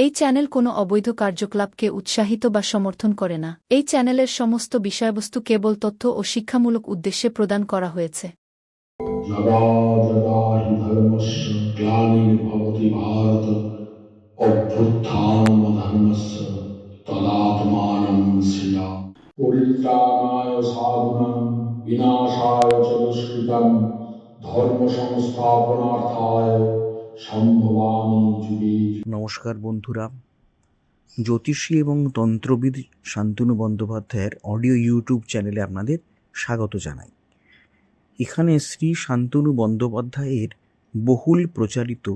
এই চ্যানেল কোনো অবৈধ কার্যকলাপকে উৎসাহিত বা সমর্থন করে না। এই চ্যানেলের সমস্ত বিষয়বস্তু কেবল তথ্য ও শিক্ষামূলক উদ্দেশ্যে প্রদান করা হয়েছে। যদা যদা হি ধর্মস্য গ্লানির্ভবতি ভারত অভ্যুত্থানমধর্মস্য তদাত্মানং সৃজামি। পরিত্রাণায় সাধুনাং বিনাশায় চ দুষ্কৃতং ধর্ম সংস্থাপনার্থায় সম্ভবামি যুগে যুগে। নমস্কার বন্ধুরা, জ্যোতিষী এবং তন্ত্রবিদ শান্তনু বন্দ্যোপাধ্যায়ের অডিও ইউটিউব চ্যানেলে আপনাদের স্বাগত জানাই। এখানে শ্রী শান্তনু বন্দ্যোপাধ্যায়ের বহুল প্রচারিত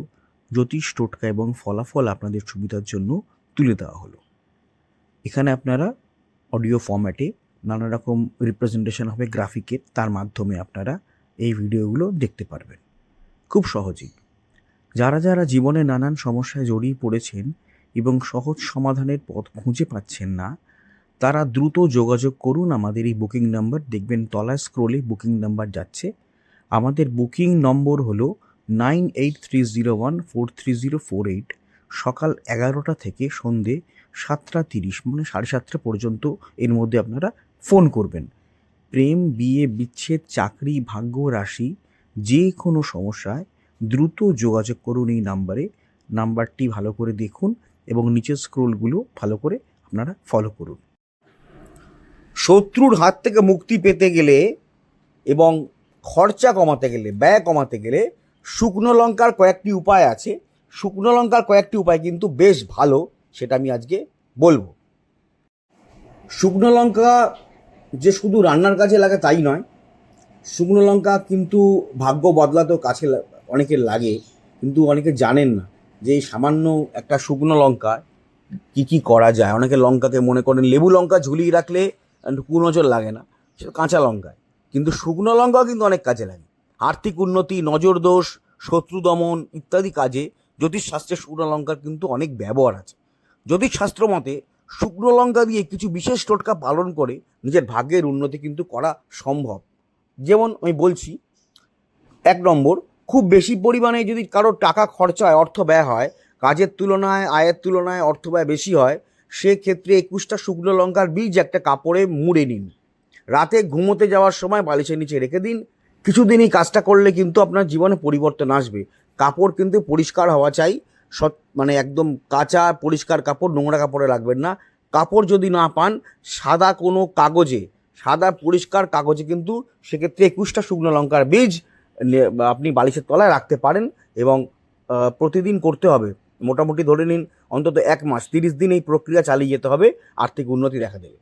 জ্যোতিষ টোটকা এবং ফলাফল আপনাদের সুবিধার জন্য তুলে দেওয়া হলো। এখানে আপনারা অডিও ফরম্যাটে নানা রকম রিপ্রেজেন্টেশন হবে গ্রাফিকের, তার মাধ্যমে আপনারা এই ভিডিওগুলো দেখতে পারবেন খুব সহজেই। যারা যারা জীবনে নানান সমস্যায় জড়িয়ে পড়েছেন এবং সহজ সমাধানের পথ খুঁজে পাচ্ছেন না, তারা দ্রুত যোগাযোগ করুন আমাদের এই বুকিং নাম্বার। দেখবেন তলায় স্ক্রোলে বুকিং নাম্বার যাচ্ছে। আমাদের বুকিং নম্বর হলো 9830143048। সকাল 11টা থেকে সন্ধে 7:30 মানে 7:30 পর্যন্ত এর মধ্যে আপনারা ফোন করবেন। প্রেম, বিয়ে, বিচ্ছেদ, চাকরি, ভাগ্য, রাশি, যে কোনো সমস্যায় দ্রুত যোগাযোগ করুন এই নাম্বারে। নাম্বারটি ভালো করে দেখুন এবং নিচের স্ক্রোলগুলো ভালো করে আপনারা ফলো করুন। শত্রুর হাত থেকে মুক্তি পেতে গেলে এবং খরচা কমাতে গেলে, ব্যয় কমাতে গেলে শুকনো লঙ্কার কয়েকটি উপায় আছে। শুকনো লঙ্কার কয়েকটি উপায় কিন্তু বেশ ভালো, সেটা আমি আজকে বলবো। শুকনো লঙ্কা যে শুধু রান্নার কাজে লাগে তাই নয়, শুকনো লঙ্কা কিন্তু ভাগ্য বদলাতেও কাছে অনেকের লাগে, কিন্তু অনেকে জানেন না যে এই সামান্য একটা শুকনো লঙ্কা কী কী করা যায়। অনেকে লঙ্কাকে মনে করেন লেবু লঙ্কা ঝুলিয়ে রাখলে কুনজর লাগে না, সেটা কাঁচা লঙ্কায়, কিন্তু শুকনো লঙ্কাও কিন্তু অনেক কাজে লাগে। আর্থিক উন্নতি, নজর দোষ, শত্রু দমন ইত্যাদি কাজে জ্যোতিষশাস্ত্রে শুকনো লঙ্কার কিন্তু অনেক ব্যবহার আছে। জ্যোতিষশাস্ত্র মতে শুকনো লঙ্কা দিয়ে কিছু বিশেষ টোটকা পালন করে নিজের ভাগ্যের উন্নতি কিন্তু করা সম্ভব। যেমন আমি বলছি, 1 নম্বর, খুব বেশি পরিমাণে যদি কারোর টাকা খরচা হয়, অর্থ ব্যয় হয়, কাজের তুলনায় আয়ের তুলনায় অর্থ ব্যয় বেশি হয়, সেক্ষেত্রে 21টা শুকনো লঙ্কার বীজ একটা কাপড়ে মুড়ে নিন। রাতে ঘুমোতে যাওয়ার সময় বালিশের নিচে রেখে দিন। কিছুদিন এই কাজটা করলে কিন্তু আপনার জীবনে পরিবর্তন আসবে। কাপড় কিন্তু পরিষ্কার হওয়া চাই, মানে একদম কাঁচা পরিষ্কার কাপড়, নোংরা কাপড়ে রাখবেন না। কাপড় যদি না পান, সাদা কোনো কাগজে, সাদা পরিষ্কার কাগজে কিন্তু সেক্ষেত্রে 21টা শুকনো লঙ্কার বীজ আপনি বালিশের তলায় রাখতে পারেন এবং প্রতিদিন করতে হবে। মোটামুটি ধরে নিন অন্তত 1 মাস, 30 দিন এই প্রক্রিয়া চালিয়ে যেতে হবে, আর্থিক উন্নতি দেখা দেবে।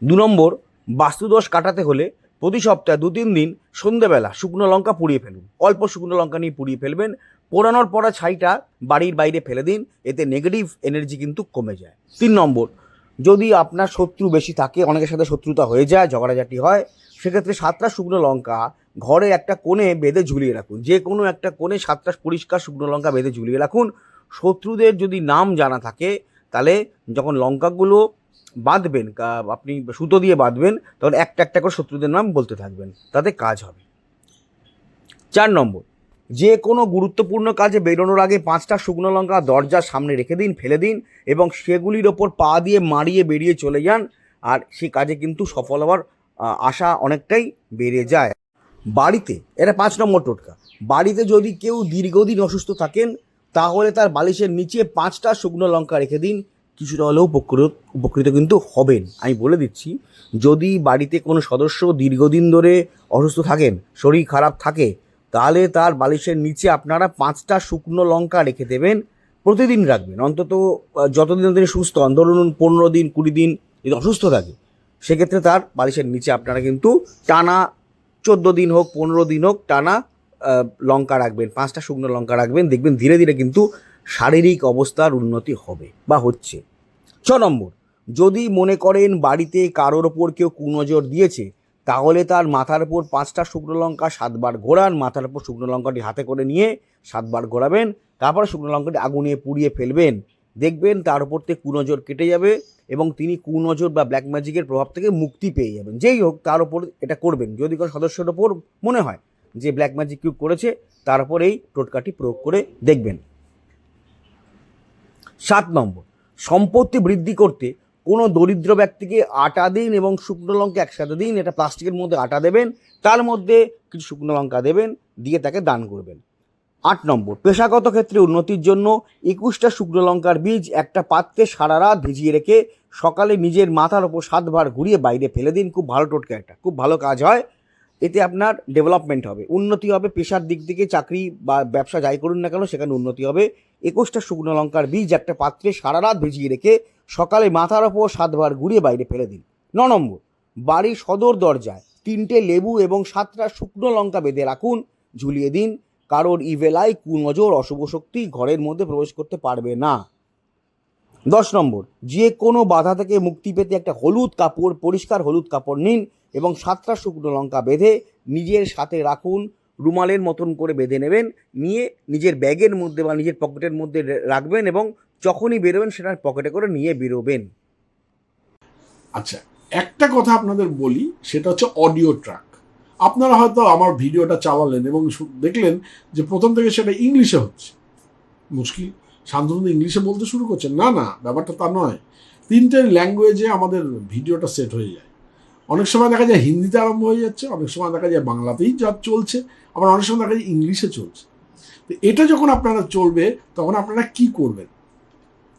2 নম্বর, বাস্তুদোষ কাটাতে হলে প্রতি সপ্তাহে 2-3 দিন সন্ধ্যেবেলা শুকনো লঙ্কা পুড়িয়ে ফেলুন। অল্প শুকনো লঙ্কা নিয়ে পুড়িয়ে ফেলবেন। পোড়ানোর পরা ছাইটা বাড়ির বাইরে ফেলে দিন, এতে নেগেটিভ এনার্জি কিন্তু কমে যায়। 3 নম্বর, যদি আপনার শত্রু বেশি থাকে, অনেকের সাথে শত্রুতা হয়ে যায়, ঝগড়াঝাটি হয়, সেক্ষেত্রে 7টা শুকনো লঙ্কা ঘরে একটা কোণে বেঁধে ঝুলিয়ে রাখুন। যে কোনো একটা কোণে 7টা পরিষ্কার শুকনো লঙ্কা বেঁধে ঝুলিয়ে রাখুন। শত্রুদের যদি নাম জানা থাকে, তাহলে যখন লঙ্কাগুলো বাঁধবেন, আপনি সুতো দিয়ে বাঁধবেন, তখন একটা একটা করে শত্রুদের নাম বলতে থাকবেন, তাতে কাজ হবে। 4 নম্বর, যে কোনো গুরুত্বপূর্ণ কাজে বেরোনোর আগে 5টা শুকনো লঙ্কা দরজার সামনে রেখে দিন, ফেলে দিন এবং সেগুলির ওপর পা দিয়ে মারিয়ে বেরিয়ে চলে যান, আর সেই কাজে কিন্তু সফল হওয়ার আশা অনেকটাই বেড়ে যায়। বাড়িতে, এটা 5 নম্বর টোটকা, বাড়িতে যদি কেউ দীর্ঘদিন অসুস্থ থাকেন, তাহলে তার বালিশের নিচে 5টা শুকনো লঙ্কা রেখে দিন, কিছুটা হলেও উপকৃত কিন্তু হবেন। আমি বলে দিচ্ছি, যদি বাড়িতে কোনো সদস্য দীর্ঘদিন ধরে অসুস্থ থাকেন, শরীর খারাপ থাকে, তাহলে তার বালিশের নিচে আপনারা 5টা শুকনো লঙ্কা রেখে দেবেন। প্রতিদিন রাখবেন, অন্তত যতদিন তিনি সুস্থ হন, ধরুন 15 দিন 20 দিন যদি অসুস্থ থাকে, সেক্ষেত্রে তার বালিশের নিচে আপনারা কিন্তু টানা 14 দিন হোক 15 দিন হোক টানা লঙ্কা রাখবেন, 5টা শুকনো লঙ্কা রাখবেন। দেখবেন ধীরে ধীরে কিন্তু শারীরিক অবস্থার উন্নতি হবে বা হচ্ছে। 6 নম্বর, যদি মনে করেন বাড়িতে কারোর ওপর কেউ কুনজর দিয়েছে, তাহলে তার মাথার উপর 5টা শুকনো লঙ্কা 7 বার ঘোরান। মাথার উপর শুকনো লঙ্কাটি হাতে করে নিয়ে 7 বার ঘোরাবেন, তারপরে শুকনো লঙ্কাটি আগুনে পুড়িয়ে ফেলবেন। দেখবেন তার উপর থেকে কুনজর কেটে যাবে এবং তিনি কুনজর বা ব্ল্যাক ম্যাজিকের প্রভাব থেকে মুক্তি পেয়ে যাবেন। যেই হোক, তার উপর এটা করবেন। যদি কোনো সদস্যের ওপর মনে হয় যে ব্ল্যাক ম্যাজিক কেউ করেছে, তার উপর এই টোটকাটি প্রয়োগ করে দেখবেন। 7 নম্বর, সম্পত্তি বৃদ্ধি করতে কোনো দরিদ্র ব্যক্তিকে আটা দিন এবং শুকনো লঙ্কা একসাথে দিন। এটা প্লাস্টিকের মধ্যে আটা দেবেন, তার মধ্যে কিছু শুকনো লঙ্কা দেবেন, দিয়ে তাকে দান করবেন। 8 নম্বর, পেশাগত ক্ষেত্রে উন্নতির জন্য 21টা শুকনো লঙ্কার বীজ একটা পাত্রে সারা রাত ভিজিয়ে রেখে সকালে নিজের মাথার ওপর 7 বার ঘুরিয়ে বাইরে ফেলে দিন। খুব ভালো টোটকা, একটা খুব ভালো কাজ হয়। এতে আপনার ডেভেলপমেন্ট হবে, উন্নতি হবে, পেশার দিক থেকে চাকরি বা ব্যবসা যাই করুন না কেন সেখানে উন্নতি হবে। 21টা শুকনো লঙ্কার বীজ একটা পাত্রে সারা রাত ভিজিয়ে রেখে সকালে মাথার ওপর 7 বার ঘুরিয়ে বাইরে ফেলে দিন। 9 নম্বর, বাড়ির সদর দরজায় 3টে লেবু এবং 7টা শুকনো লঙ্কা বেঁধে রাখুন, ঝুলিয়ে দিন। কারোর ইভেল আই, কুনজর, অশুভ শক্তি ঘরের মধ্যে প্রবেশ করতে পারবে না। 10 নম্বর, যে কোনো বাধা থেকে মুক্তি পেতে একটা হলুদ কাপড়, পরিষ্কার হলুদ কাপড় নিন এবং 7টা শুকনো লঙ্কা বেঁধে নিজের সাথে রাখুন, রুমালের মতন করে বেঁধে নেবেন, নিয়ে নিজের ব্যাগের মধ্যে বা নিজের পকেটের মধ্যে রাখবেন এবং যখনই বেরোবেন সেটার পকেটে করে নিয়ে বেরোবেন। আচ্ছা, একটা কথা আপনাদের বলি, সেটা হচ্ছে অডিও ট্র্যাক। আপনারা হয়তো আমার ভিডিওটা চালালেন এবং দেখলেন যে প্রথম থেকে সেটা ইংলিশে হচ্ছে। মুশকিল, শান্তনু ইংলিশে বলতে শুরু করছেন। না না, ব্যাপারটা তা নয়। 3টে ল্যাঙ্গুয়েজে আমাদের ভিডিওটা সেট হয়ে যায়। অনেক সময় দেখা যায় হিন্দিতে আরম্ভ হয়ে যাচ্ছে, অনেক সময় দেখা যায় বাংলাতেই যা চলছে, আবার অনেক সময় দেখা যায় ইংলিশে চলছে। তো এটা যখন আপনারা চলবে তখন আপনারা কি করবেন?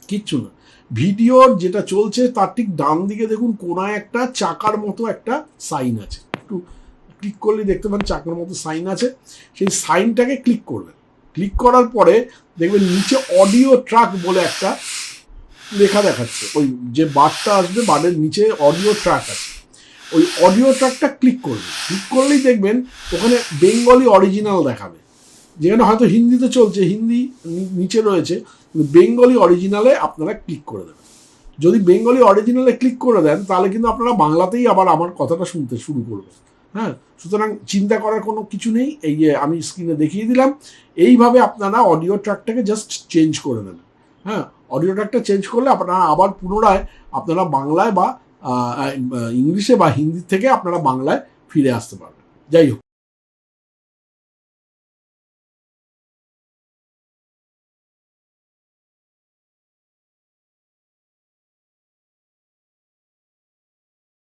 কিচ্ছু না, ভিডিওর যেটা চলছে তার ঠিক ডান দিকে দেখুন কোনায় একটা চাকার মতো একটা সাইন আছে, একটু ক্লিক করলে দেখতে পান চাকার মতো সাইন আছে। সেই সাইনটাকে ক্লিক করবেন। ক্লিক করার পরে দেখবেন নিচে অডিও ট্র্যাক বলে একটা লেখা দেখাচ্ছে। ওই যে বারটা আসবে, বারের নিচে অডিও ট্র্যাক আছে, ওই অডিও ট্র্যাকটা ক্লিক করবেন। ক্লিক করলেই দেখবেন ওখানে বেঙ্গলি অরিজিনাল দেখাবে। যেখানে হয়তো হিন্দিতে চলছে, হিন্দি নিচে রয়েছে, কিন্তু বেঙ্গলি অরিজিনালে আপনারা ক্লিক করে দেবেন। যদি বেঙ্গলি অরিজিনালে ক্লিক করে দেন তাহলে কিন্তু আপনারা বাংলাতেই আবার আমার কথাটা শুনতে শুরু করবেন। হ্যাঁ, সুতরাং চিন্তা করার কোনো কিছু নেই। এই যে আমি স্ক্রিনে দেখিয়ে দিলাম, এইভাবে আপনারা অডিও ট্র্যাকটাকে জাস্ট চেঞ্জ করে নেবেন। হ্যাঁ, অডিও ট্র্যাকটা চেঞ্জ করলে আপনারা আবার পুনরায় আপনারা বাংলায় বা ইংলিশে বা হিন্দি থেকে আপনারা বাংলায় ফিরে আসতে পারবেন। যাই হোক।